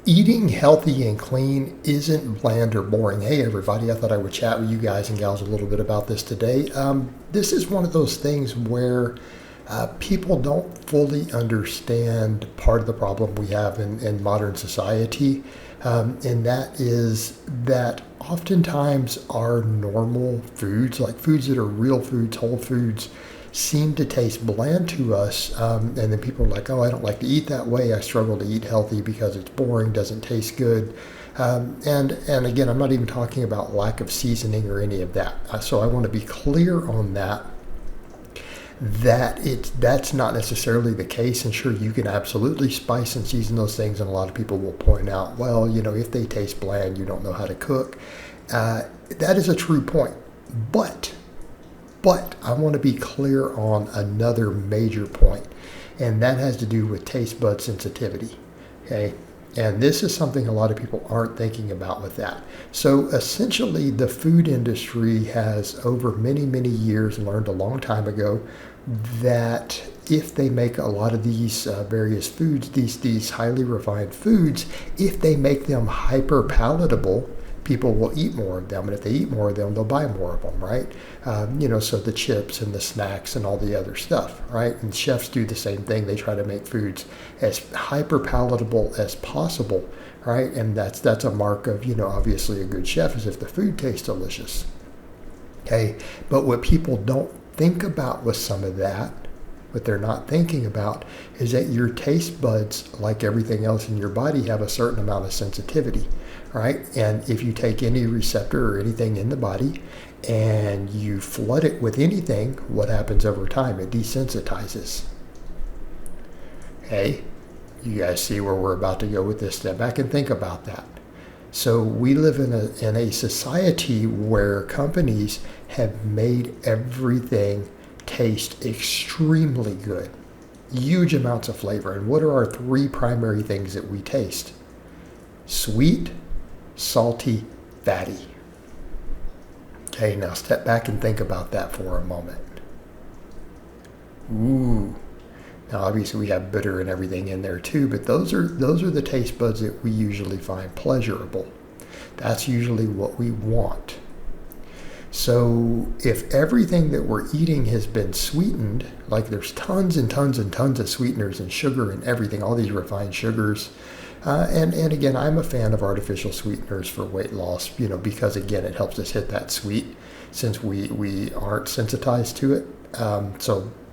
Eating healthy and clean isn't bland or boring. Hey, everybody, I thought I would chat with you guys and gals a little bit about this today. This is one of those things where people don't fully understand part of the problem we have in modern society, and that is that oftentimes our normal foods, like foods that are real foods, whole foods, seem to taste bland to us, and then people are like, oh, I don't like to eat that way. I struggle to eat healthy because it's boring, doesn't taste good. And again, I'm not even talking about lack of seasoning or any of that. So I want to be clear on that. That's not necessarily the case, and sure, you can absolutely spice and season those things, and a lot of people will point out, well, if they taste bland, you don't know how to cook. That is a true point, but I want to be clear on another major point, and that has to do with taste bud sensitivity. Okay, and this is something a lot of people aren't thinking about with that. So essentially, the food industry has, over many, many years, learned a long time ago that if they make a lot of these various foods, these highly refined foods, if they make them hyper palatable, people will eat more of them, and if they eat more of them, they'll buy more of them, right? So the chips and the snacks and all the other stuff, right? And chefs do the same thing. They try to make foods as hyper palatable as possible, right? And that's a mark of, obviously a good chef is if the food tastes delicious. Okay, but what people don't think about with some of that, what they're not thinking about, is that your taste buds, like everything else in your body, have a certain amount of sensitivity, right? And if you take any receptor or anything in the body and you flood it with anything, what happens over time? It desensitizes. Okay, you guys see where we're about to go with this? Step back and think about that. So we live in a society where companies have made everything taste extremely good, huge amounts of flavor. And what are our three primary things that we taste? Sweet, salty, fatty. Okay, now step back and think about that for a moment. Ooh. Now obviously we have bitter and everything in there too, but those are the taste buds that we usually find pleasurable. That's usually what we want. So if everything that we're eating has been sweetened, like there's tons and tons and tons of sweeteners and sugar and everything, all these refined sugars, and again, I'm a fan of artificial sweeteners for weight loss, because again, it helps us hit that sweet since we aren't sensitized to it.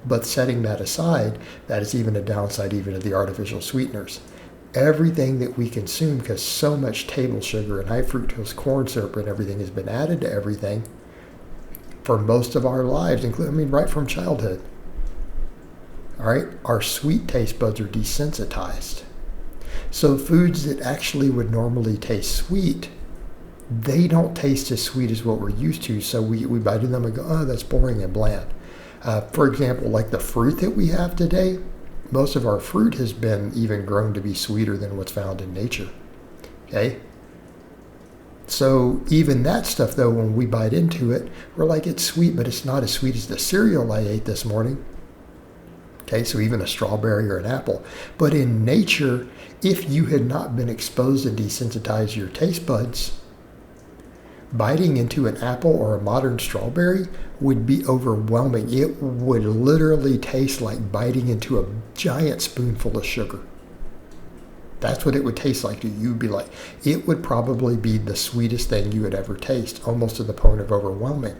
But setting that aside, that is even a downside even of the artificial sweeteners. Everything that we consume, because so much table sugar and high fructose corn syrup and everything has been added to everything for most of our lives, including, right from childhood. All right, our sweet taste buds are desensitized. So foods that actually would normally taste sweet, they don't taste as sweet as what we're used to. So we bite into them and go, oh, that's boring and bland. For example, like the fruit that we have today, most of our fruit has been even grown to be sweeter than what's found in nature. Okay? So even that stuff, though, when we bite into it, we're like, it's sweet, but it's not as sweet as the cereal I ate this morning. Okay, so even a strawberry or an apple. But in nature, if you had not been exposed to desensitize your taste buds, biting into an apple or a modern strawberry would be overwhelming. It would literally taste like biting into a giant spoonful of sugar. That's what it would taste like to you. You'd be like, it would probably be the sweetest thing you would ever taste, almost to the point of overwhelming.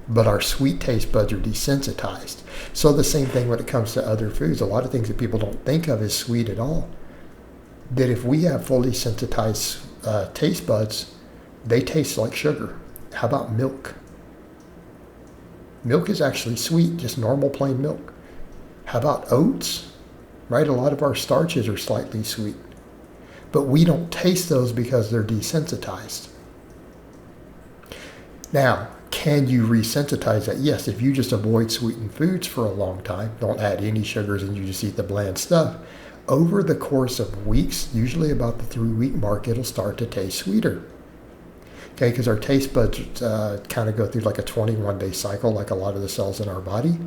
But our sweet taste buds are desensitized. So the same thing when it comes to other foods. A lot of things that people don't think of as sweet at all, that if we have fully sensitized taste buds, they taste like sugar. How about milk? Milk is actually sweet, just normal plain milk. How about oats? Right? A lot of our starches are slightly sweet. But we don't taste those because they're desensitized. Now, can you resensitize that? Yes, if you just avoid sweetened foods for a long time, don't add any sugars and you just eat the bland stuff, over the course of weeks, usually about the 3-week mark, it'll start to taste sweeter. Okay, because our taste buds kind of go through like a 21-day cycle, like a lot of the cells in our body.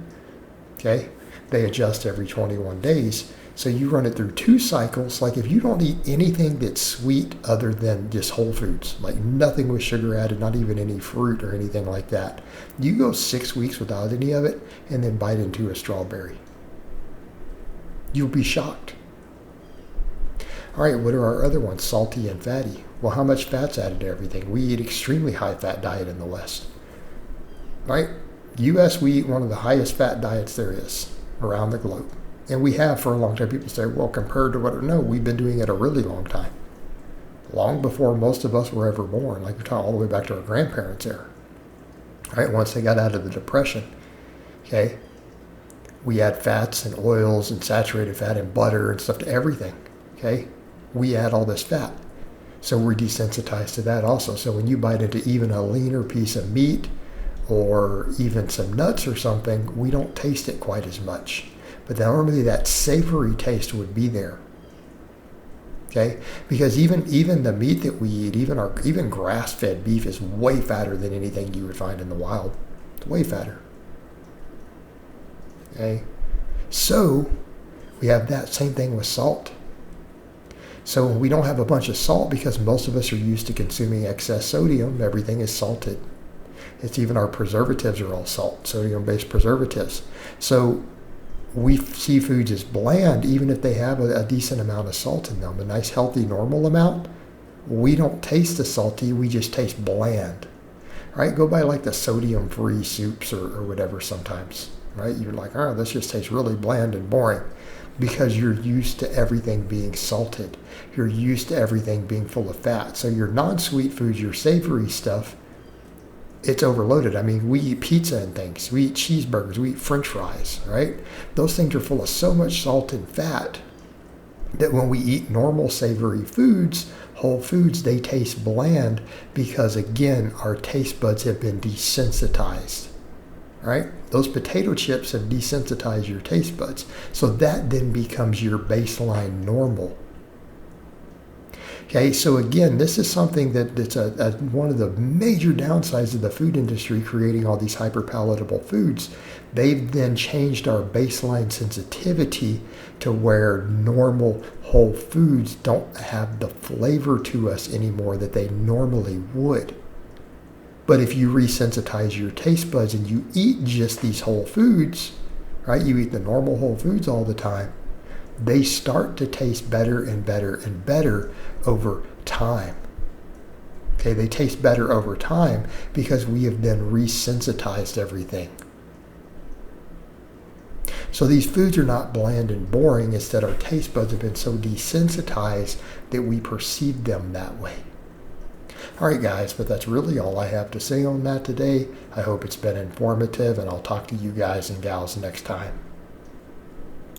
Okay, they adjust every 21 days. So you run it through 2 cycles. Like if you don't eat anything that's sweet other than just whole foods, like nothing with sugar added, not even any fruit or anything like that, you go 6 weeks without any of it and then bite into a strawberry. You'll be shocked. All right, what are our other ones? Salty and fatty. Well, how much fat's added to everything? We eat extremely high fat diet in the West. Right? U.S., we eat one of the highest fat diets there is around the globe. And we have for a long time. People say, well, compared to what? No, we've been doing it a really long time. Long before most of us were ever born. Like we're talking all the way back to our grandparents' era. Right? Once they got out of the Depression, okay, we add fats and oils and saturated fat and butter and stuff to everything. Okay? We add all this fat. So we're desensitized to that also. So when you bite into even a leaner piece of meat or even some nuts or something, we don't taste it quite as much. But normally that savory taste would be there. Okay? Because even the meat that we eat, even grass-fed beef is way fatter than anything you would find in the wild. It's way fatter. Okay? So we have that same thing with salt. So we don't have a bunch of salt because most of us are used to consuming excess sodium. Everything is salted. It's even our preservatives are all salt, sodium-based preservatives. So we see foods as bland even if they have a decent amount of salt in them, a nice healthy normal amount. We don't taste the salty, we just taste bland. Right? Go by like the sodium-free soups or whatever sometimes. Right? You're like, oh, this just tastes really bland and boring. Because you're used to everything being salted. You're used to everything being full of fat. So your non-sweet foods, your savory stuff, it's overloaded. I mean, we eat pizza and things. We eat cheeseburgers. We eat French fries, right? Those things are full of so much salt and fat that when we eat normal savory foods, whole foods, they taste bland because, again, our taste buds have been desensitized, right? Those potato chips have desensitized your taste buds. So that then becomes your baseline normal. Okay, so again, this is something that's one of the major downsides of the food industry creating all these hyper-palatable foods. They've then changed our baseline sensitivity to where normal whole foods don't have the flavor to us anymore that they normally would. But if you resensitize your taste buds and you eat just these whole foods, right, you eat the normal whole foods all the time, they start to taste better and better and better over time. Okay, they taste better over time because we have then resensitized everything. So these foods are not bland and boring. It's that our taste buds have been so desensitized that we perceive them that way. All right, guys, but that's really all I have to say on that today. I hope it's been informative, and I'll talk to you guys and gals next time.